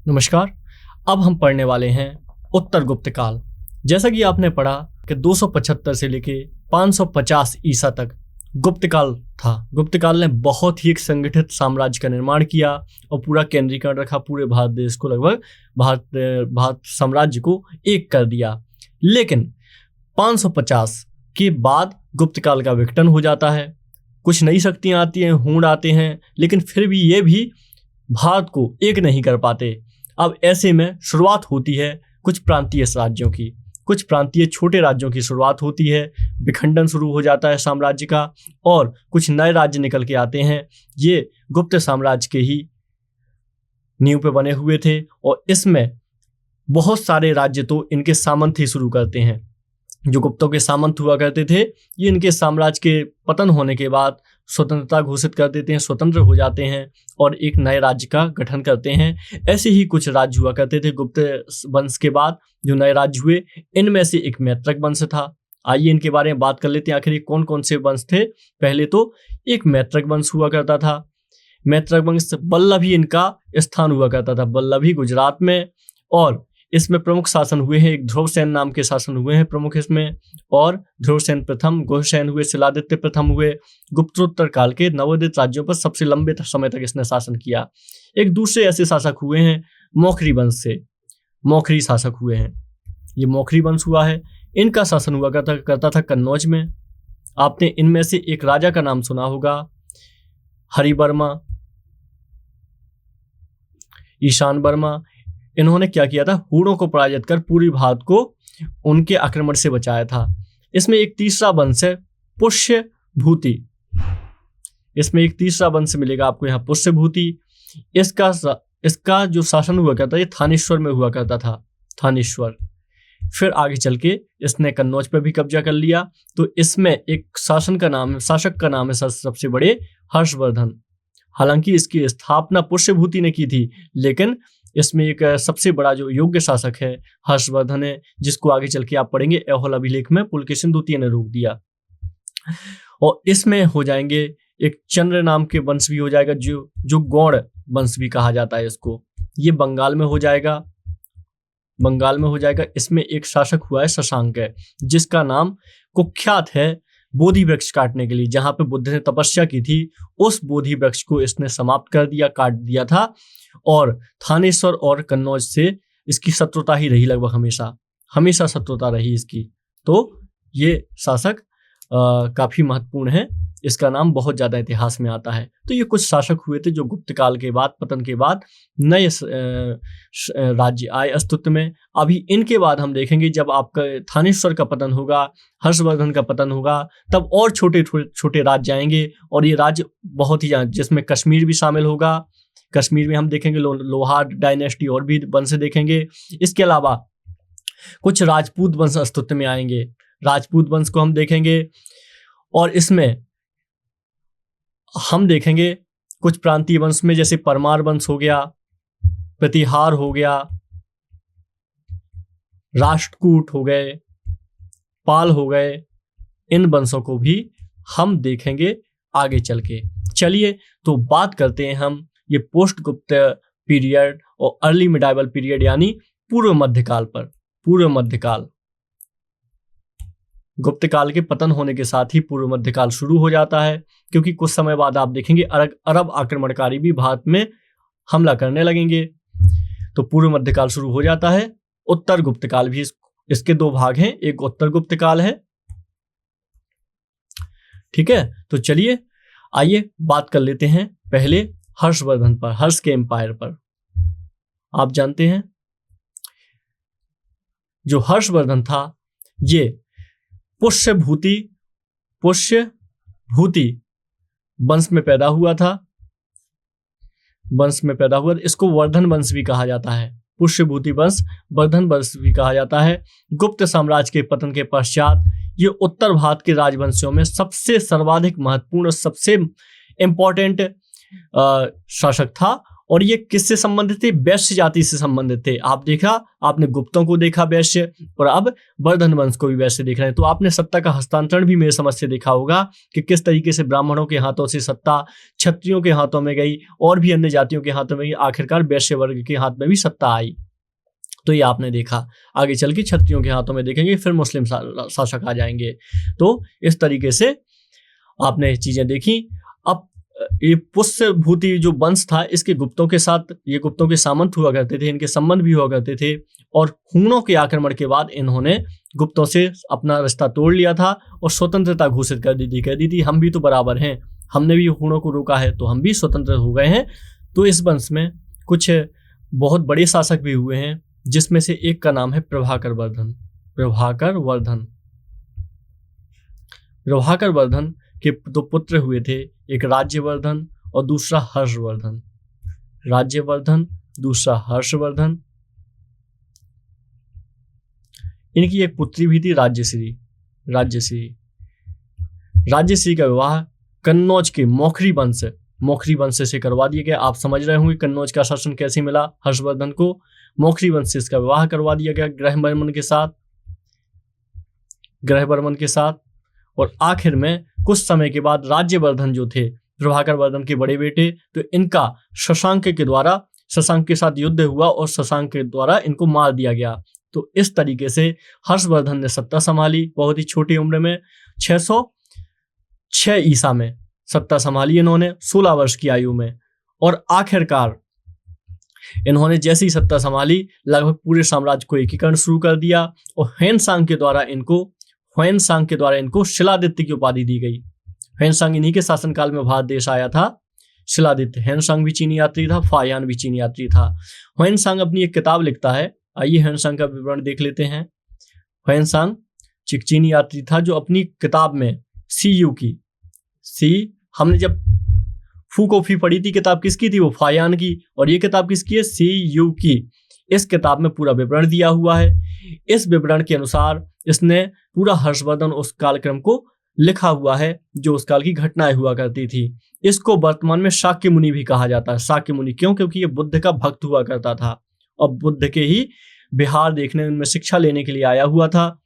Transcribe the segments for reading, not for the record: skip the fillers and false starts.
नमस्कार। अब हम पढ़ने वाले हैं उत्तर गुप्त काल। जैसा कि आपने पढ़ा कि 275 से लेके 550 ईसा तक गुप्त काल था। गुप्त काल ने बहुत ही एक संगठित साम्राज्य का निर्माण किया और पूरा केंद्रीकरण रखा, पूरे भारत देश को, लगभग भारत साम्राज्य को एक कर दिया। लेकिन 550 के बाद गुप्त काल का विघटन हो जाता है। कुछ नई शक्तियां आती हैं, हूण आते हैं, लेकिन फिर भी ये भी भारत को एक नहीं कर पाते। अब ऐसे में शुरुआत होती है कुछ प्रांतीय राज्यों की, कुछ प्रांतीय छोटे राज्यों की शुरुआत होती है। विखंडन शुरू हो जाता है साम्राज्य का और कुछ नए राज्य निकल के आते हैं। ये गुप्त साम्राज्य के ही नींव पे बने हुए थे और इसमें बहुत सारे राज्य तो इनके सामंत ही शुरू करते हैं। जो गुप्तों के सामंत हुआ करते थे, ये इनके साम्राज्य के पतन होने के बाद स्वतंत्रता घोषित कर देते हैं, स्वतंत्र हो जाते हैं और एक नए राज्य का गठन करते हैं। ऐसे ही कुछ राज्य हुआ करते थे गुप्त वंश के बाद जो नए राज्य हुए। इनमें से एक मैत्रक वंश था। आइए इनके बारे में बात कर लेते हैं, आखिर ये कौन कौन से वंश थे। पहले तो एक मैत्रक वंश हुआ करता था। मैत्रक वंश बल्लभी इनका स्थान हुआ करता था, बल्लभी गुजरात में। और इसमें प्रमुख शासन हुए हैं, एक ध्रुवसेन नाम के शासन हुए हैं प्रमुख इसमें, और ध्रुवसेन प्रथम, गुहसेन हुए, शिलादित्य प्रथम हुए। गुप्तोत्तर काल के नवोदित राज्यों पर सबसे लंबे समय तक इसने शासन किया। एक दूसरे ऐसे शासक हुए हैं मौखरी वंश से, मौखरी शासक हुए हैं, ये मौखरी वंश हुआ है। इनका शासन हुआ करता था कन्नौज में। आपने इनमें से एक राजा का नाम सुना होगा, हरिवर्मा, ईशान वर्मा। इन्होंने क्या किया था, हूणों को पराजित कर पूरी भारत को उनके आक्रमण से बचाया था। इसमें एक तीसरा वंश है पुष्यभूति। इसमें एक तीसरा वंश मिलेगा आपको यहाँ, पुष्यभूति। इसका जो शासन हुआ करता है, ये थानेश्वर में हुआ करता था, थानेश्वर। फिर आगे चल के इसने कन्नौज पर भी कब्जा कर लिया। तो इसमें एक शासक का नाम है सबसे बड़े, हर्षवर्धन। हालांकि इसकी स्थापना पुष्यभूति ने की थी, लेकिन इसमें एक सबसे बड़ा जो योग्य शासक है हर्षवर्धन है, जिसको आगे चल के आप पढ़ेंगे ऐहोल अभिलेख में पुलकेशिन द्वितीय ने रोक दिया। और इसमें हो जाएंगे एक चंद्र नाम के वंश भी हो जाएगा, जो गौड़ वंश भी कहा जाता है इसको। ये बंगाल में हो जाएगा, बंगाल में हो जाएगा। इसमें एक शासक हुआ है शशांक है, जिसका नाम कुख्यात है बोधि वृक्ष काटने के लिए। जहां पे बुद्ध ने तपस्या की थी, उस बोधि वृक्ष को इसने समाप्त कर दिया, काट दिया था। और थानेश्वर और कन्नौज से इसकी शत्रुता ही रही, लगभग हमेशा शत्रुता रही इसकी। तो ये शासक काफी महत्वपूर्ण है, इसका नाम बहुत ज्यादा इतिहास में आता है। तो ये कुछ शासक हुए थे जो गुप्त काल के बाद, पतन के बाद नए राज्य आए अस्तित्व में। अभी इनके बाद हम देखेंगे जब आपका थानेश्वर का पतन होगा, हर्षवर्धन का पतन होगा, तब और छोटे छोटे राज्य आएंगे। और ये राज्य बहुत ही, जिसमें कश्मीर भी शामिल होगा। कश्मीर में हम देखेंगे लोहार डायनेस्टी और भी वंश देखेंगे। इसके अलावा कुछ राजपूत वंश अस्तित्व में आएंगे, राजपूत वंश को हम देखेंगे। और इसमें हम देखेंगे कुछ प्रांतीय वंश में, जैसे परमार वंश हो गया, प्रतिहार हो गया, राष्ट्रकूट हो गए, पाल हो गए। इन वंशों को भी हम देखेंगे आगे चल के। चलिए तो बात करते हैं हम ये पोस्ट गुप्त पीरियड और अर्ली मिडाइवल पीरियड, यानी पूर्व मध्यकाल पर। पूर्व मध्यकाल, गुप्त काल के पतन होने के साथ ही पूर्व मध्यकाल शुरू हो जाता है, क्योंकि कुछ समय बाद आप देखेंगे अरब आक्रमणकारी भी भारत में हमला करने लगेंगे। तो पूर्व मध्यकाल शुरू हो जाता है। उत्तर गुप्त काल भी, इसके दो भाग हैं, एक उत्तर गुप्त काल है, ठीक है। तो चलिए आइए बात कर लेते हैं पहले हर्षवर्धन पर, हर्ष के एम्पायर पर। आप जानते हैं जो हर्षवर्धन था, ये पुष्यभूति वंश में पैदा हुआ था, इसको वर्धन वंश भी कहा जाता है। पुष्यभूति वंश वर्धन वंश भी कहा जाता है। गुप्त साम्राज्य के पतन के पश्चात ये उत्तर भारत के राजवंशियों में सबसे सर्वाधिक महत्वपूर्ण और सबसे इंपॉर्टेंट शासक था। और ये किससे संबंधित थे? वैश्य जाति से संबंधित थे। आपने गुप्तों को देखा वैश्य, और अब वर्धन वंश को भी वैश्य देख रहे हैं। तो आपने सत्ता का हस्तांतरण भी मेरे समझ से देखा होगा कि किस तरीके से ब्राह्मणों के हाथों से सत्ता क्षत्रियों के हाथों में गई और भी अन्य जातियों के हाथों में गई, आखिरकार वैश्य वर्ग के हाथ में भी सत्ता आई। तो ये आपने देखा। आगे चल के क्षत्रियों के हाथों में देखेंगे, फिर मुस्लिम शासक आ जाएंगे। तो इस तरीके से आपने चीजें देखी। अब ये पुष्य भूति जो वंश था, इसके गुप्तों के साथ, ये गुप्तों के सामंत हुआ करते थे, इनके संबंध भी हुआ करते थे। और हूणों के आक्रमण के बाद इन्होंने गुप्तों से अपना रिश्ता तोड़ लिया था और स्वतंत्रता घोषित कर दी थी। कह दी थी हम भी तो बराबर हैं, हमने भी हूणों को रोका है तो हम भी स्वतंत्र हो गए हैं। तो इस वंश में कुछ बहुत बड़े शासक भी हुए हैं, जिसमें से एक का नाम है प्रभाकर वर्धन। प्रभाकर वर्धन के दो पुत्र हुए थे, एक राज्यवर्धन और दूसरा हर्षवर्धन। दूसरा हर्षवर्धन। इनकी एक पुत्री भी थी राज्यश्री। राज्यश्री का विवाह कन्नौज के मौखरी वंश से करवा दिया गया। आप समझ रहे होंगे कन्नौज का शासन कैसे मिला हर्षवर्धन को। मौखरी वंश से इसका विवाह करवा दिया गया ग्रहवर्मन के साथ। और आखिर में कुछ समय के बाद राज्यवर्धन जो थे प्रभाकर वर्धन के बड़े बेटे, तो इनका शशांक के साथ युद्ध हुआ और शशांक के द्वारा इनको मार दिया गया। तो इस तरीके से हर्षवर्धन ने सत्ता संभाली बहुत ही छोटी उम्र में। 606 ईसा में सत्ता संभाली इन्होंने 16 वर्ष की आयु में। और आखिरकार इन्होंने जैसी ही सत्ता संभाली, लगभग पूरे साम्राज्य को एकीकरण शुरू कर दिया। और ह्वेनसांग के द्वारा इनको शिलादित्य की उपाधि दी गई। ह्वेनसांग इन्हीं के शासनकाल में भारत देश आया था। शिलादित्य, ह्वेनसांग भी चीनी यात्री था, फायान भी चीनी यात्री था। ह्वेनसांग अपनी एक किताब लिखता है, आइए ह्वेनसांग का विवरण देख लेते हैं। ह्वेनसांग चीनी यात्री था जो अपनी किताब में हमने जब फू कॉफी पढ़ी थी, किताब किसकी थी? वो फायान की। और ये किताब किसकी है? CU की। इस किताब में पूरा विवरण दिया हुआ है। इस विवरण के अनुसार इसने पूरा हर्षवर्धन उस कालक्रम को लिखा हुआ है जो उस काल की घटनाएं हुआ करती थी। इसको वर्तमान में शाक्य मुनि भी कहा जाता है। शाक्य मुनि क्यों? क्योंकि ये बुद्ध का भक्त हुआ करता था और बुद्ध के ही बिहार देखने, उनमें शिक्षा लेने के लिए आया हुआ था।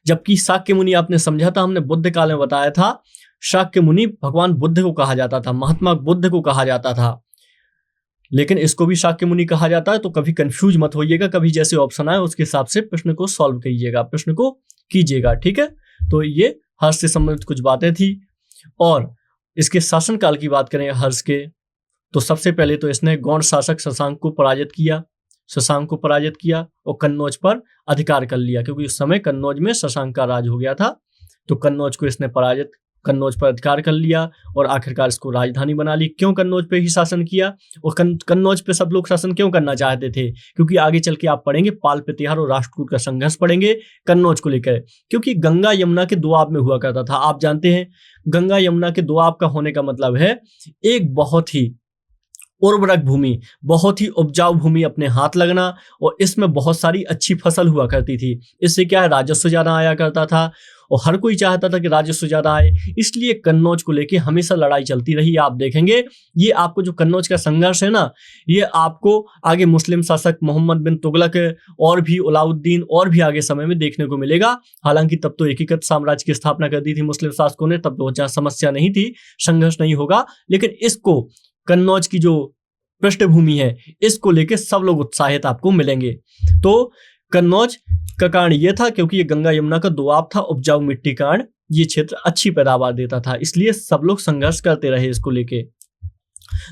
जबकि शाक्य मुनि आपने समझा था, हमने बुद्ध काल में बताया था, शाक्य मुनि भगवान बुद्ध को कहा जाता था, महात्मा बुद्ध को कहा जाता था। लेकिन इसको भी शाक्य मुनि कहा जाता है। तो कभी कंफ्यूज मत होइएगा, कभी जैसे ऑप्शन आए उसके हिसाब से प्रश्न को सॉल्व कीजिएगा, ठीक है। तो ये हर्ष से संबंधित कुछ बातें थी। और इसके शासनकाल की बात करें हर्ष के, तो सबसे पहले तो इसने गौड़ शासक शशांक को पराजित किया और कन्नौज पर अधिकार कर लिया, क्योंकि उस समय कन्नौज में शशांक का राज हो गया था। तो कन्नौज को इसने कन्नौज पर अधिकार कर लिया और आखिरकार इसको राजधानी बना ली। क्यों कन्नौज पे ही शासन किया? और कन्नौज पे सब लोग शासन क्यों करना चाहते थे? क्योंकि आगे चल के आप पढ़ेंगे पाल प्रतिहार और राष्ट्रकूट का संघर्ष पढ़ेंगे कन्नौज को लेकर। क्योंकि गंगा यमुना के दोआब में हुआ करता था। आप जानते हैं गंगा यमुना के दोआब का होने का मतलब है एक बहुत ही उर्वरक भूमि, बहुत ही उपजाऊ भूमि अपने हाथ लगना, और इसमें बहुत सारी अच्छी फसल हुआ करती थी। इससे क्या है, राजस्व ज्यादा आया करता था और हर कोई चाहता था कि राजस्व ज्यादा आए। इसलिए कन्नौज को लेके हमेशा लड़ाई चलती रही। आप देखेंगे ये आपको जो कन्नौज का संघर्ष है ना, ये आपको आगे मुस्लिम शासक मोहम्मद बिन तुगलक और भी अलाउद्दीन और भी आगे समय में देखने को मिलेगा। हालांकि तब तो एकीकृत साम्राज्य की स्थापना कर दी थी मुस्लिम शासकों ने, तब बहुत समस्या नहीं थी, संघर्ष नहीं होगा। लेकिन इसको कन्नौज की जो पृष्ठभूमि है, इसको लेके सब लोग उत्साहित आपको मिलेंगे। तो कन्नौज का कारण यह था क्योंकि ये गंगा यमुना का दोआब था, उपजाऊ मिट्टी कारण ये क्षेत्र अच्छी पैदावार देता था, इसलिए सब लोग संघर्ष करते रहे इसको लेके।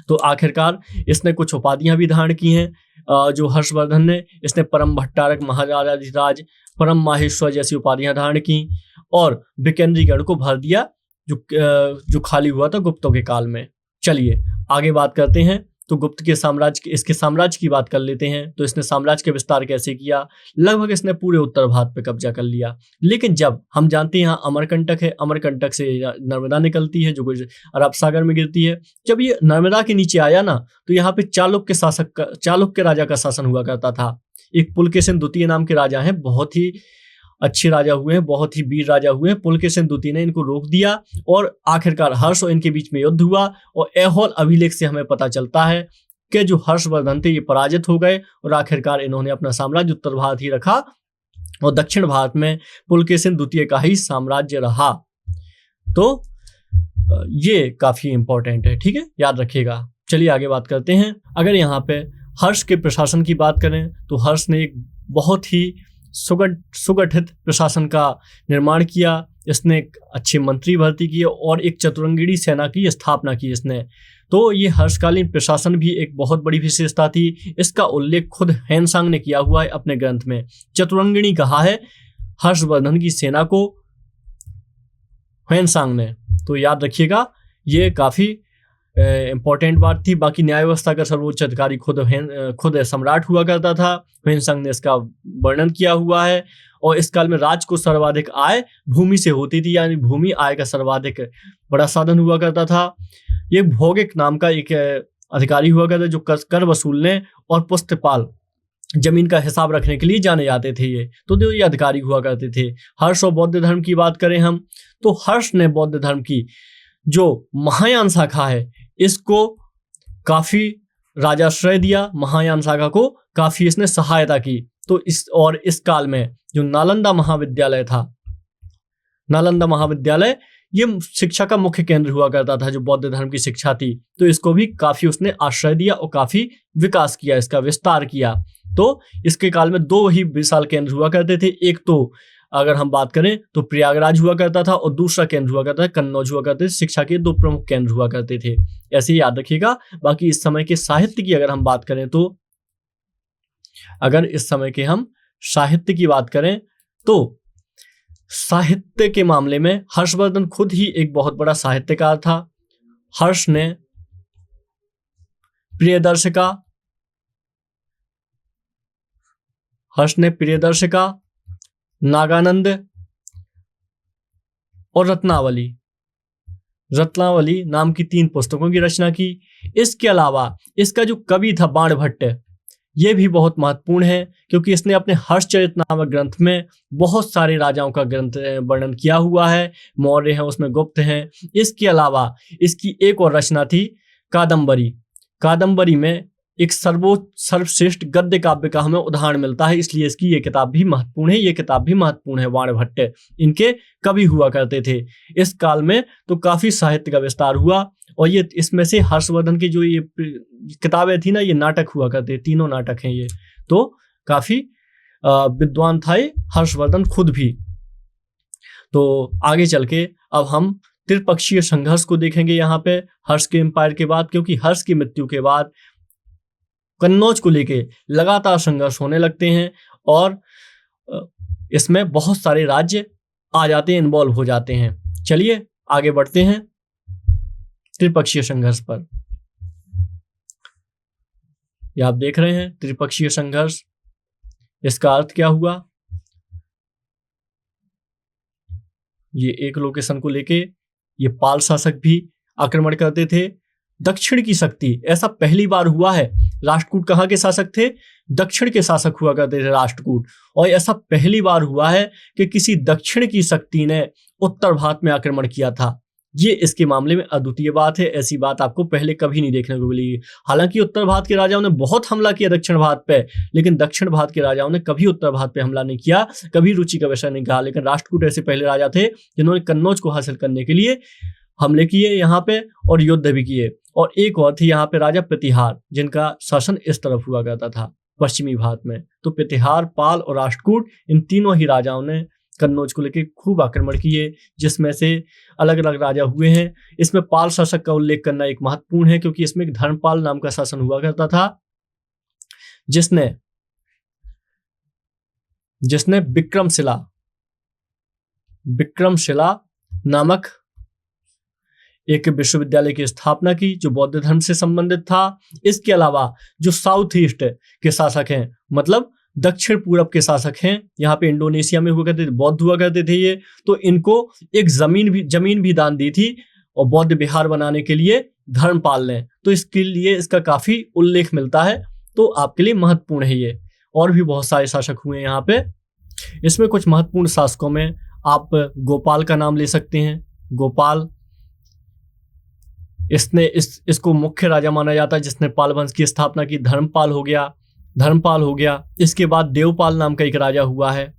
तो आखिरकार इसने कुछ उपाधियां भी धारण की हैं जो हर्षवर्धन ने। इसने परम भट्टारक, महाराजाधिराज, परम माहेश्वर जैसी उपाधियां धारण की और विकेंद्रीकरण को भर दिया जो खाली हुआ था गुप्तों के काल में। चलिए आगे बात करते हैं। तो गुप्त के साम्राज्य, इसके साम्राज्य की बात कर लेते हैं। तो इसने साम्राज्य का विस्तार कैसे किया? लगभग इसने पूरे उत्तर भारत पे कब्जा कर लिया। लेकिन जब हम जानते हैं यहाँ अमरकंटक है, अमरकंटक से नर्मदा निकलती है जो अरब सागर में गिरती है। जब ये नर्मदा के नीचे आया ना, तो यहाँ पे चालुक्य राजा का शासन हुआ करता था। एक पुलकेशिन द्वितीय नाम के राजा हैं, बहुत ही अच्छे राजा हुए हैं, बहुत ही वीर राजा हुए हैं। पुलकेशिन द्वितीय ने इनको रोक दिया और आखिरकार हर्ष और इनके बीच में युद्ध हुआ। और ऐहोल अभिलेख से हमें पता चलता है के जो हर्षवर्धन थे ये पराजित हो गए और आखिरकार इन्होंने अपना साम्राज्य उत्तर भारत ही रखा और दक्षिण भारत में पुलकेशिन द्वितीय का ही साम्राज्य रहा। तो ये काफी इंपॉर्टेंट है, ठीक है, याद रखिएगा। चलिए आगे बात करते हैं। अगर यहाँ पे हर्ष के प्रशासन की बात करें तो हर्ष ने एक बहुत ही सुगठित प्रशासन का निर्माण किया। इसने एक अच्छे मंत्री भर्ती किए और एक चतुरंगिणी सेना की स्थापना की इसने। तो ये हर्षकालीन प्रशासन भी एक बहुत बड़ी विशेषता थी। इसका उल्लेख खुद ह्वेनसांग ने किया हुआ है अपने ग्रंथ में। चतुरंगिणी कहा है हर्षवर्धन की सेना को ह्वेनसांग ने। तो याद रखिएगा, ये काफी इंपॉर्टेंट बात थी। बाकी न्याय व्यवस्था का सर्वोच्च अधिकारी खुद सम्राट हुआ करता था। ह्वेनसांग ने इसका वर्णन किया हुआ है। और इस काल में राज्य को सर्वाधिक आय भूमि से होती थी, यानी भूमि आय का सर्वाधिक बड़ा साधन हुआ करता था। ये भौगिक नाम का एक अधिकारी हुआ करता जो कर वसूलने और पुस्तपाल जमीन का हिसाब रखने के लिए जाने जाते थे। ये अधिकारी हुआ करते थे। हर्ष और बौद्ध धर्म की बात करें हम तो हर्ष ने बौद्ध धर्म की जो महायान शाखा है इसको काफी राजाश्रय दिया। महायान शाखा को काफी इसने सहायता की। तो इस काल में जो नालंदा महाविद्यालय था, नालंदा महाविद्यालय ये शिक्षा का मुख्य केंद्र हुआ करता था जो बौद्ध धर्म की शिक्षा थी। तो इसको भी काफी उसने आश्रय दिया और काफी विकास किया, इसका विस्तार किया। तो इसके काल में दो ही विशाल केंद्र हुआ करते थे। एक तो अगर हम बात करें तो प्रयागराज हुआ करता था और दूसरा केंद्र हुआ करता था कन्नौज हुआ करते थे। शिक्षा के दो प्रमुख केंद्र हुआ करते थे, ऐसे ही याद रखिएगा। बाकी इस समय के साहित्य की अगर हम बात करें तो अगर इस समय के हम साहित्य की बात करें तो साहित्य के मामले में हर्षवर्धन खुद ही एक बहुत बड़ा साहित्यकार था। हर्ष ने प्रियदर्शिका, नागानंद और रत्नावली नाम की 3 पुस्तकों की रचना की। इसके अलावा इसका जो कवि था बाणभट्ट, ये भी बहुत महत्वपूर्ण है क्योंकि इसने अपने हर्षचरित नामक ग्रंथ में बहुत सारे राजाओं का ग्रंथ वर्णन किया हुआ है। मौर्य हैं, उसमें गुप्त हैं। इसके अलावा इसकी एक और रचना थी कादम्बरी। कादम्बरी में एक सर्वश्रेष्ठ गद्य काव्य का हमें उदाहरण मिलता है, इसलिए इसकी ये किताब भी महत्वपूर्ण है। ये किताब भी महत्वपूर्ण है। बाणभट्ट इनके कवि हुआ करते थे। इस काल में तो काफी साहित्य का विस्तार हुआ और ये इसमें से हर्षवर्धन की जो ये किताबें थी ना, ये नाटक हुआ करते, 3 नाटक हैं ये। तो काफी विद्वान था ये हर्षवर्धन खुद भी। तो आगे चल के अब हम त्रिपक्षीय संघर्ष को देखेंगे यहाँ पे हर्ष के एम्पायर के बाद, क्योंकि हर्ष की मृत्यु के बाद कन्नौज को लेके लगातार संघर्ष होने लगते हैं और इसमें बहुत सारे राज्य आ जाते हैं, इन्वॉल्व हो जाते हैं। चलिए आगे बढ़ते हैं त्रिपक्षीय संघर्ष पर। ये आप देख रहे हैं त्रिपक्षीय संघर्ष, इसका अर्थ क्या हुआ? ये एक लोकेशन को लेके ये पाल शासक भी आक्रमण करते थे। दक्षिण की शक्ति, ऐसा पहली बार हुआ है। राष्ट्रकूट कहाँ के शासक थे? दक्षिण के शासक हुआ करते थे राष्ट्रकूट। और ऐसा पहली बार हुआ है कि किसी दक्षिण की शक्ति ने उत्तर भारत में आक्रमण किया था। ये इसके मामले में अद्वितीय बात है। ऐसी बात आपको पहले कभी नहीं देखने को मिली। हालांकि उत्तर भारत के राजाओं ने बहुत हमला किया दक्षिण भारत पे, लेकिन दक्षिण भारत के राजाओं ने कभी उत्तर भारत पे हमला नहीं किया, कभी रुचि का विषय नहीं कहा। लेकिन राष्ट्रकूट ऐसे पहले राजा थे जिन्होंने कन्नौज को हासिल करने के लिए हमले किए यहाँ पे और युद्ध भी किए। और एक और थी यहाँ पे राजा प्रतिहार, जिनका शासन इस तरफ हुआ करता था पश्चिमी भारत में। तो प्रतिहार, पाल और राष्ट्रकूट, इन तीनों ही राजाओं ने कन्नौज को लेकर खूब आक्रमण किए, जिसमें से अलग अलग राजा हुए हैं। इसमें पाल शासक का उल्लेख करना एक महत्वपूर्ण है, क्योंकि इसमें एक धर्मपाल नाम का शासन हुआ करता था, जिसने विक्रमशिला नामक एक विश्वविद्यालय की स्थापना की जो बौद्ध धर्म से संबंधित था। इसके अलावा जो साउथ ईस्ट के शासक हैं, मतलब दक्षिण पूरब के शासक हैं, यहाँ पे इंडोनेशिया में हुआ करते थे, बौद्ध हुआ करते थे ये, तो इनको एक जमीन भी दान दी थी और बौद्ध विहार बनाने के लिए धर्मपाल ने। तो इसके लिए इसका काफी उल्लेख मिलता है, तो आपके लिए महत्वपूर्ण है ये। और भी बहुत सारे शासक हुए यहाँ पे। इसमें कुछ महत्वपूर्ण शासकों में आप गोपाल का नाम ले सकते हैं। गोपाल इसने इसको मुख्य राजा माना जाता है जिसने पाल वंश की स्थापना की। धर्मपाल हो गया। इसके बाद देवपाल नाम का एक राजा हुआ है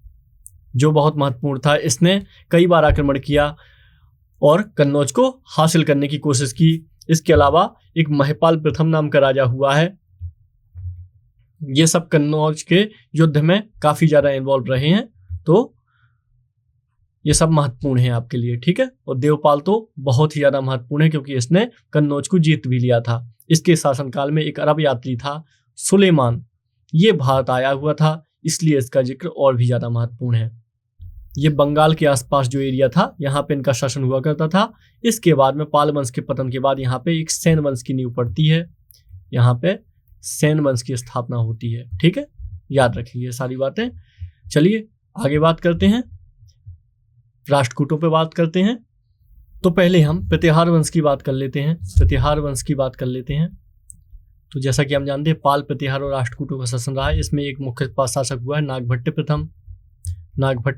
जो बहुत महत्वपूर्ण था। इसने कई बार आक्रमण किया और कन्नौज को हासिल करने की कोशिश की। इसके अलावा एक महिपाल प्रथम नाम का राजा हुआ है। ये सब कन्नौज के युद्ध में काफी ज्यादा इन्वॉल्व रहे हैं, तो ये सब महत्वपूर्ण है आपके लिए, ठीक है। और देवपाल तो बहुत ही ज्यादा महत्वपूर्ण है क्योंकि इसने कन्नौज को जीत भी लिया था। इसके शासनकाल में एक अरब यात्री था सुलेमान, ये भारत आया हुआ था, इसलिए इसका जिक्र और भी ज्यादा महत्वपूर्ण है। ये बंगाल के आसपास जो एरिया था यहाँ पे इनका शासन हुआ करता था। इसके बाद में पाल वंश के पतन के बाद यहाँ पे एक सेन वंश की नींव पड़ती है। यहाँ पे सेन वंश की स्थापना होती है, ठीक है, याद रखिए ये सारी बातें। चलिए आगे बात करते हैं, राष्ट्रकूटों पे बात करते हैं। तो पहले हम प्रतिहार वंश की बात कर लेते हैं। तो जैसा कि हम जानते हैं पाल, प्रतिहार और राष्ट्रकूटों का शासन रहा है। इसमें एक मुख्य शासक हुआ है नागभट्ट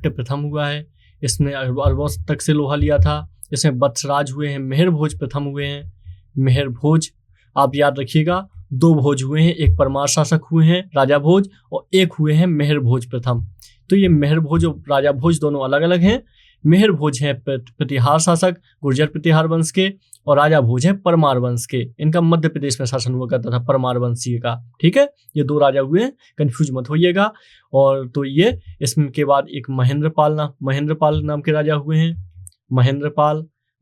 प्रथम हुआ है। इसने अरबों तक से लोहा लिया था। इसमें वत्सराज हुए हैं, मेहर भोज प्रथम हुए हैं। मेहर भोज आप याद रखिएगा, 2 भोज हुए हैं, एक परमार शासक हुए हैं राजा भोज और एक हुए हैं मेहर भोज प्रथम। तो ये मेहर भोज और राजा भोज दोनों अलग अलग हैं। मेहर भोज हैं प्रतिहार शासक गुर्जर प्रतिहार वंश के और राजा भोज हैं परमार वंश के। इनका मध्य प्रदेश में शासन हुआ करता था परमार वंशीय का, ठीक है। ये 2 राजा हुए हैं, कंफ्यूज मत होइएगा। और तो ये इसमें के बाद एक महेंद्रपाल नाम के राजा हुए हैं।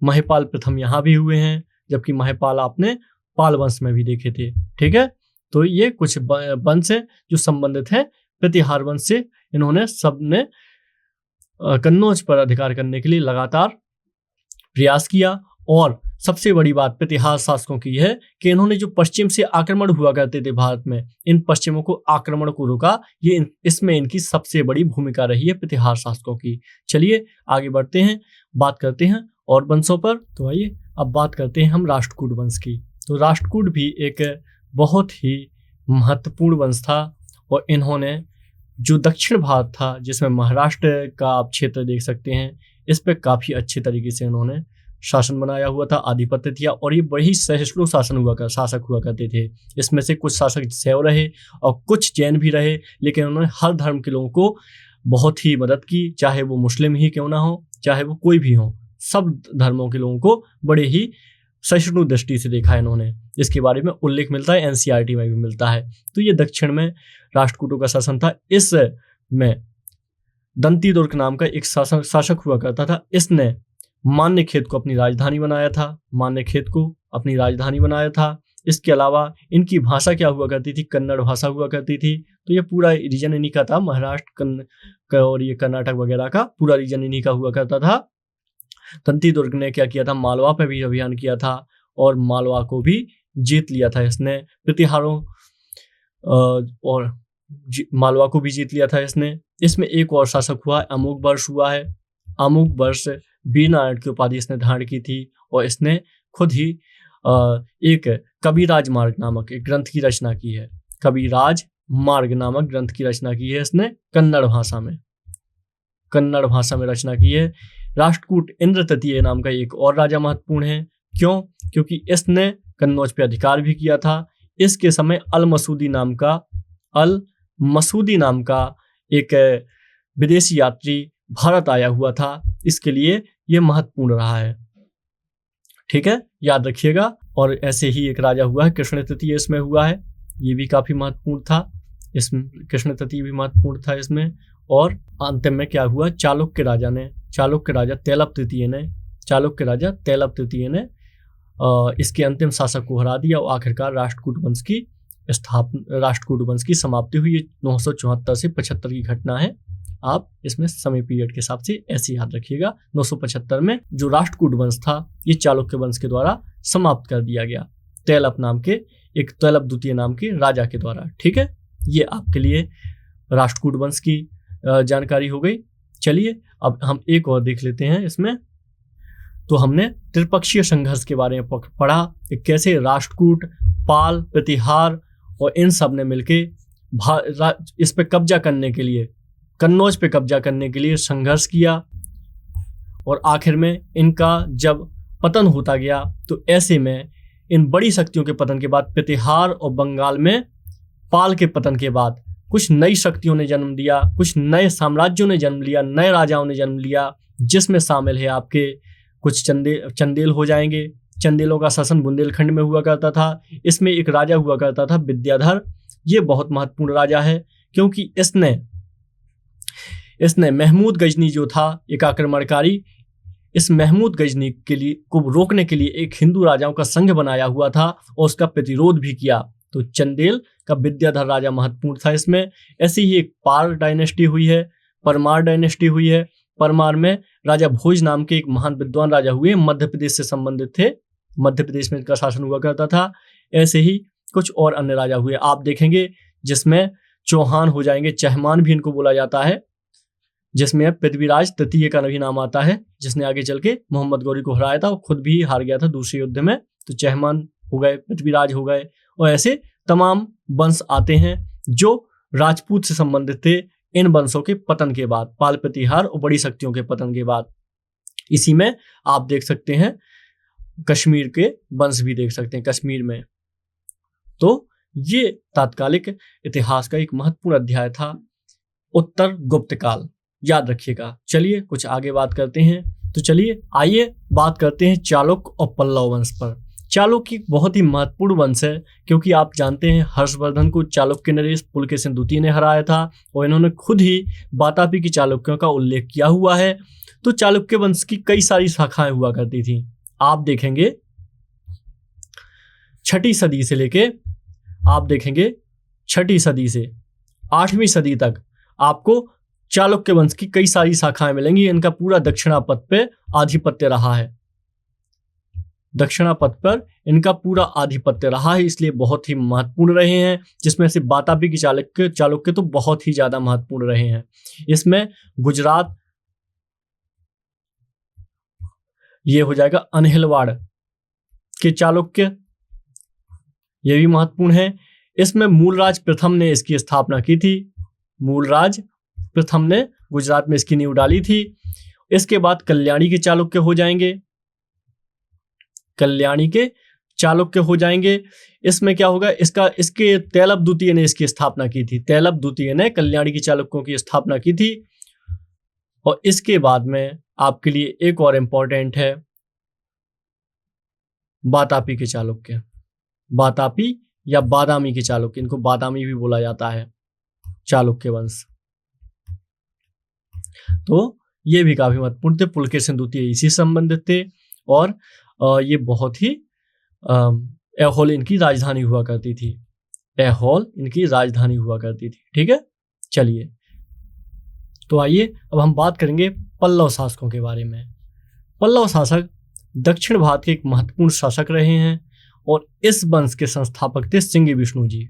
महिपाल प्रथम यहाँ भी हुए हैं, जबकि महिपाल आपने पाल वंश में भी देखे थे, ठीक है। तो ये कुछ वंश है जो संबंधित है प्रतिहार वंश से। इन्होंने सबने कन्नौज पर अधिकार करने के लिए लगातार प्रयास किया। और सबसे बड़ी बात प्रतिहार शासकों की है कि इन्होंने जो पश्चिम से आक्रमण हुआ करते थे भारत में, इन पश्चिमों को आक्रमण को रोका। ये इसमें इनकी सबसे बड़ी भूमिका रही है प्रतिहार शासकों की। चलिए आगे बढ़ते हैं, बात करते हैं और वंशों पर। तो आइए अब बात करते हैं हम राष्ट्रकूट वंश की। तो राष्ट्रकूट भी एक बहुत ही महत्वपूर्ण वंश था और इन्होंने जो दक्षिण भारत था, जिसमें महाराष्ट्र का आप क्षेत्र देख सकते हैं, इस पे काफी अच्छे तरीके से इन्होंने शासन बनाया हुआ था, आधिपत्य दिया। और ये बड़ी सहिष्णु शासक हुआ करते थे। इसमें से कुछ शासक शैव रहे और कुछ जैन भी रहे, लेकिन उन्होंने हर धर्म के लोगों को बहुत ही मदद की, चाहे वो मुस्लिम ही क्यों ना हो, चाहे वो कोई भी हो, सब धर्मों के लोगों को बड़े ही सहिष्णु दृष्टि से देखा इन्होंने। इसके बारे में उल्लेख मिलता है, एनसीईआरटी में भी मिलता है। तो ये दक्षिण में राष्ट्रकूटों का शासन था। इसमें दंती दुर्ग नाम का एक शासक हुआ करता था। इसने मान्यखेत को अपनी राजधानी बनाया था। इसके अलावा इनकी भाषा क्या हुआ करती थी, कन्नड़ भाषा हुआ करती थी। तो ये पूरा रीजन इन्हीं का था, महाराष्ट्र और ये कर्नाटक वगैरह का पूरा रीजन इन्हीं का हुआ करता था। दंती दुर्ग ने क्या किया था, मालवा पे भी अभियान किया था और मालवा को भी जीत लिया था इसने। प्रतिहारों और मालवा को भी जीत लिया था इसने। इसमें एक और शासक हुआ है, अमुक वर्ष वीरनारायण की उपाधि इसने धारण की थी और इसने खुद ही एक कविराज मार्ग नामक एक ग्रंथ की रचना की है। कविराज मार्ग नामक ग्रंथ की रचना की है इसने कन्नड़ भाषा में रचना की है। राष्ट्रकूट इंद्र तृतीय नाम का एक और राजा महत्वपूर्ण है। क्यों? क्योंकि इसने कन्नौज पे अधिकार भी किया था। इसके समय अल मसूदी नाम का एक विदेशी यात्री भारत आया हुआ था, इसके लिए यह महत्वपूर्ण रहा है, ठीक है, याद रखिएगा। और ऐसे ही एक राजा हुआ है कृष्ण तृतीय, इसमें हुआ है, ये भी काफी महत्वपूर्ण था। इसमें कृष्ण तृतीय भी महत्वपूर्ण था इसमें। और अंतिम में क्या हुआ, चालुक्य राजा तैलप तृतीय ने इसके अंतिम शासक को हरा दिया और आखिरकार राष्ट्रकूट वंश की समाप्ति हुई। 974 से 75 की घटना है। आप इसमें समय पीरियड के हिसाब से ऐसे याद रखिएगा। 975 में जो राष्ट्रकूट वंश था ये चालुक्य वंश के द्वारा समाप्त कर दिया गया, तैलप द्वितीय नाम के राजा के द्वारा, ठीक है। ये आपके लिए राष्ट्रकूट वंश की जानकारी हो गई। चलिए अब हम एक और देख लेते हैं इसमें। तो हमने त्रिपक्षीय संघर्ष के बारे में पढ़ा कि कैसे राष्ट्रकूट, पाल, प्रतिहार और इन सब ने मिलके इस पे कब्जा करने के लिए, कन्नौज पे कब्जा करने के लिए संघर्ष किया और आखिर में इनका जब पतन होता गया तो ऐसे में इन बड़ी शक्तियों के पतन के बाद प्रतिहार और बंगाल में पाल के पतन के बाद कुछ नई शक्तियों ने जन्म दिया, कुछ नए साम्राज्यों ने जन्म लिया, नए राजाओं ने जन्म लिया, जिसमें शामिल है आपके कुछ चंदेल हो जाएंगे। चंदेलों का शासन बुंदेलखंड में हुआ करता था। इसमें एक राजा हुआ करता था विद्याधर। ये बहुत महत्वपूर्ण राजा है क्योंकि इसने महमूद गजनी जो था एक आक्रमणकारी, इस महमूद गजनी के लिए को रोकने के लिए एक हिंदू राजाओं का संघ बनाया हुआ था और उसका प्रतिरोध भी किया। तो चंदेल का विद्याधर राजा महत्वपूर्ण था इसमें। ऐसी ही एक पाल डायनेस्टी हुई है, परमार डायनेस्टी हुई है। परमार में राजा भोज नाम के एक महान विद्वान राजा हुए, मध्य प्रदेश से संबंधित थे, मध्य प्रदेश में इनका शासन हुआ करता था। ऐसे ही कुछ और अन्य राजा हुए आप देखेंगे, जिसमें चौहान हो जाएंगे, चहमान भी इनको बोला जाता है, जिसमें पृथ्वीराज तृतीय का भी नाम आता है, जिसने आगे चल के मोहम्मद गौरी को हराया था और खुद भी हार गया था दूसरे युद्ध में। तो चहमान हो गए, पृथ्वीराज हो गए, और ऐसे तमाम वंश आते हैं जो राजपूत से संबंधित थे। इन वंशों के पतन के बाद, पाल, प्रतिहार और बड़ी शक्तियों के पतन के बाद, इसी में आप देख सकते हैं कश्मीर के वंश भी देख सकते हैं कश्मीर में। तो ये तात्कालिक इतिहास का एक महत्वपूर्ण अध्याय था, उत्तर गुप्त काल, याद रखिएगा। चलिए कुछ आगे बात करते हैं। तो चलिए आइए बात करते हैं चालुक्य और पल्लव वंश पर। चालुक्य बहुत ही महत्वपूर्ण वंश है क्योंकि आप जानते हैं हर्षवर्धन को चालुक्य नरेश पुलकेशिन द्वितीय ने हराया था और इन्होंने खुद ही वातापी की चालुक्यों का उल्लेख किया हुआ है। तो चालुक्य वंश की कई सारी शाखाएं हुआ करती थी। आप देखेंगे 6ठी सदी से लेके, आप देखेंगे 6ठी सदी से 8वीं सदी तक आपको चालुक्य वंश की कई सारी शाखाएं मिलेंगी। इनका पूरा दक्षिणापथ पे आधिपत्य रहा है, दक्षिणापथ पर इनका पूरा आधिपत्य रहा है, इसलिए बहुत ही महत्वपूर्ण रहे हैं। जिसमें से वातापी की चालुक्य तो बहुत ही ज्यादा महत्वपूर्ण रहे हैं। इसमें गुजरात, ये हो जाएगा अनहिलवाड़ के चालुक्य, ये भी महत्वपूर्ण है। इसमें मूलराज प्रथम ने इसकी स्थापना की थी, मूलराज प्रथम ने गुजरात में इसकी नींव डाली थी। इसके बाद कल्याणी के चालुक्य हो जाएंगे, कल्याणी के चालुक्य हो जाएंगे। इसमें क्या होगा, इसके तैलप द्वितीय ने इसकी स्थापना की थी, तैलप द्वितीय ने कल्याणी की चालुक्यों की स्थापना की थी। और इसके बाद में आपके लिए एक और इंपॉर्टेंट है वातापी के चालुक्य, वातापी या बादामी के चालुक्य, इनको बादामी भी बोला जाता है, चालुक्य वंश। तो ये भी काफी महत्वपूर्ण थे। पुलकेशिन द्वितीय इसी संबंधित थे और ये बहुत ही ऐहोल इनकी राजधानी हुआ करती थी, ऐहोल इनकी राजधानी हुआ करती थी। ठीक है, चलिए तो आइए अब हम बात करेंगे पल्लव शासकों के बारे में। पल्लव शासक दक्षिण भारत के एक महत्वपूर्ण शासक रहे हैं और इस वंश के संस्थापक थे सिंह विष्णु जी।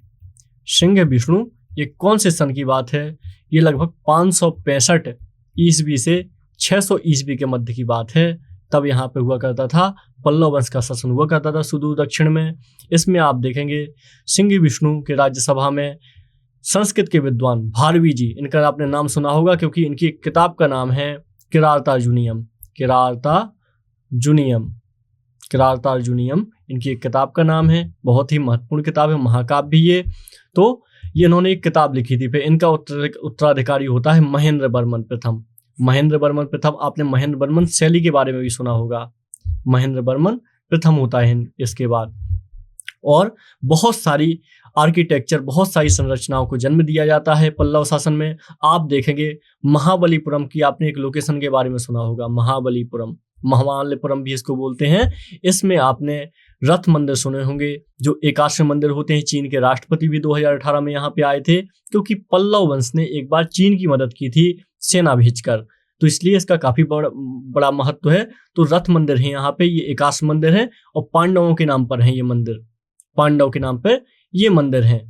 सिंह विष्णु, ये कौन से सन की बात है, ये लगभग 565 ईस्वी से 600 ईस्वी के मध्य की बात है। तब यहाँ पे हुआ करता था, पल्लव वंश का शासन हुआ करता था सुदूर दक्षिण में। इसमें आप देखेंगे सिंह विष्णु के राज्यसभा में संस्कृत के विद्वान भारवी जी, इनका आपने नाम सुना होगा क्योंकि इनकी एक किताब का नाम है किरातार्जुनीयम, किरातार्जुनीयम, किरातार्जुनीयम इनकी एक किताब का नाम है। बहुत ही महत्वपूर्ण किताब है, महाकाव्य भी ये। तो ये इन्होंने एक किताब लिखी थी। फिर इनका उत्तराधिकारी होता है महेंद्र वर्मन प्रथम। महेंद्र वर्मन प्रथम, आपने महेंद्र वर्मन शैली के बारे में भी सुना होगा, महेंद्र वर्मन प्रथम होता है इसके बाद। और बहुत सारी आर्किटेक्चर, बहुत सारी संरचनाओं को जन्म दिया जाता है पल्लव शासन में। आप देखेंगे महाबलीपुरम की, आपने एक लोकेशन के बारे में सुना होगा, महाबलीपुरम, महाबलीपुरम भी इसको बोलते हैं। इसमें आपने रथ मंदिर सुने होंगे, जो एकाश्म मंदिर होते हैं। चीन के राष्ट्रपति भी 2018 में यहाँ पे आए थे क्योंकि पल्लव वंश ने एक बार चीन की मदद की थी सेना भेजकर, तो इसलिए इसका काफी बड़ा महत्व है। तो रथ मंदिर है यहाँ पे, ये एकाश्म मंदिर है और पांडवों के नाम पर है ये मंदिर, पांडव के नाम पर ये मंदिर हैं।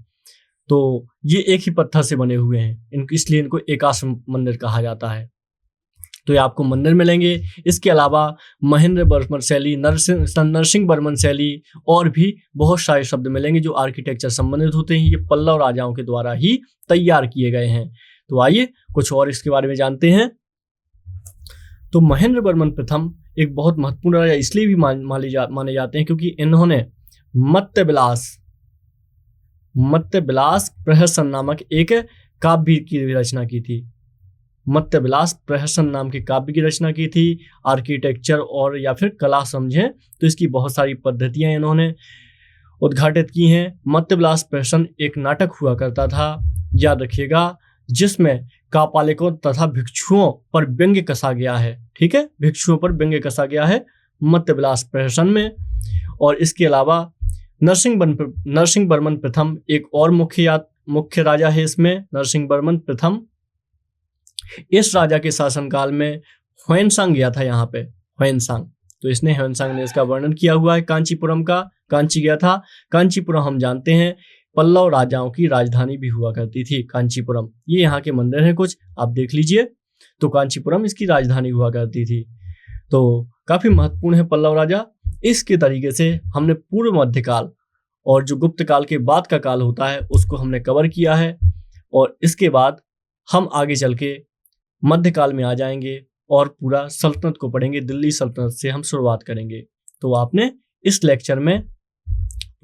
तो ये एक ही पत्थर से बने हुए हैं, इसलिए इनको एकाश्म मंदिर कहा जाता है। तो ये आपको मंदिर मिलेंगे। इसके अलावा महेंद्र वर्मन शैली, नरसिंह वर्मन शैली और भी बहुत सारे शब्द मिलेंगे जो आर्किटेक्चर संबंधित होते हैं। ये पल्लव राजाओं के द्वारा ही तैयार किए गए हैं। तो आइए कुछ और इसके बारे में जानते हैं। तो महेंद्र वर्मन प्रथम एक बहुत महत्वपूर्ण राजा इसलिए भी माने जाते हैं क्योंकि इन्होंने मत्स्य प्रहसन नामक एक काव्य की रचना की थी। मत्स्य विलास प्रहसन नाम के काव्य की रचना की थी। आर्किटेक्चर और या फिर कला समझें तो इसकी बहुत सारी पद्धतियां इन्होंने उद्घाटित की हैं। मत्स्य विलास प्रहसन एक नाटक हुआ करता था, याद रखिएगा, जिसमें कापालिकों तथा भिक्षुओं पर व्यंग्य कसा गया है। ठीक है, भिक्षुओं पर व्यंग्य कसा गया है मत्स्य विलास प्रहसन में। और इसके अलावा नरसिंह वर्मन प्रथम एक और मुख्य राजा है इसमें, नरसिंह वर्मन प्रथम। इस राजा के शासनकाल में ह्वेनसांग गया था यहाँ पे, ह्वेनसांग। तो इसने ह्वेनसांग ने इसका वर्णन किया हुआ है कांचीपुरम का। कांची गया था। कांचीपुरम हम जानते हैं पल्लव राजाओं की राजधानी भी हुआ करती थी कांचीपुरम। ये यहाँ के मंदिर हैं कुछ, आप देख लीजिए। तो कांचीपुरम इसकी राजधानी हुआ करती थी। तो काफी महत्वपूर्ण है पल्लव राजा। इसके तरीके से हमने पूर्व मध्यकाल और जो गुप्त काल के बाद का काल होता है उसको हमने कवर किया है। और इसके बाद हम आगे चल के मध्यकाल में आ जाएंगे और पूरा सल्तनत को पढ़ेंगे। दिल्ली सल्तनत से हम शुरुआत करेंगे। तो आपने इस लेक्चर में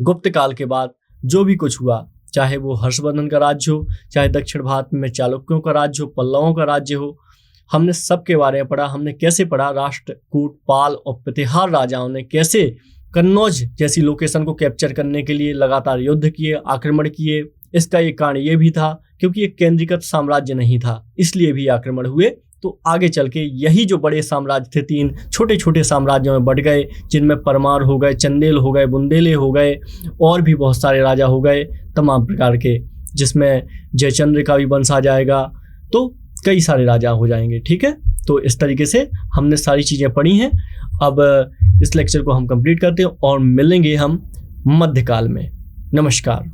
गुप्त काल के बाद जो भी कुछ हुआ, चाहे वो हर्षवर्धन का राज्य हो, चाहे दक्षिण भारत में चालुक्यों का राज्य हो, पल्लवों का राज्य हो, हमने सबके बारे में पढ़ा। हमने कैसे पढ़ा, राष्ट्रकूट, पाल और प्रतिहार राजाओं ने कैसे कन्नौज जैसी लोकेशन को कैप्चर करने के लिए लगातार युद्ध किए, आक्रमण किए। इसका एक कारण ये भी था क्योंकि एक केंद्रीकृत साम्राज्य नहीं था, इसलिए भी आक्रमण हुए। तो आगे चल के यही जो बड़े साम्राज्य थे 3 छोटे छोटे साम्राज्यों में बढ़ गए, जिनमें परमार हो गए, चंदेल हो गए, बुंदेले हो गए और भी बहुत सारे राजा हो गए तमाम प्रकार के, जिसमें जयचंद्र का भी वंश आ जाएगा। तो कई सारे राजा हो जाएंगे। ठीक है, तो इस तरीके से हमने सारी चीज़ें पढ़ी हैं। अब इस लेक्चर को हम कंप्लीट करते हैं और मिलेंगे हम मध्यकाल में। नमस्कार।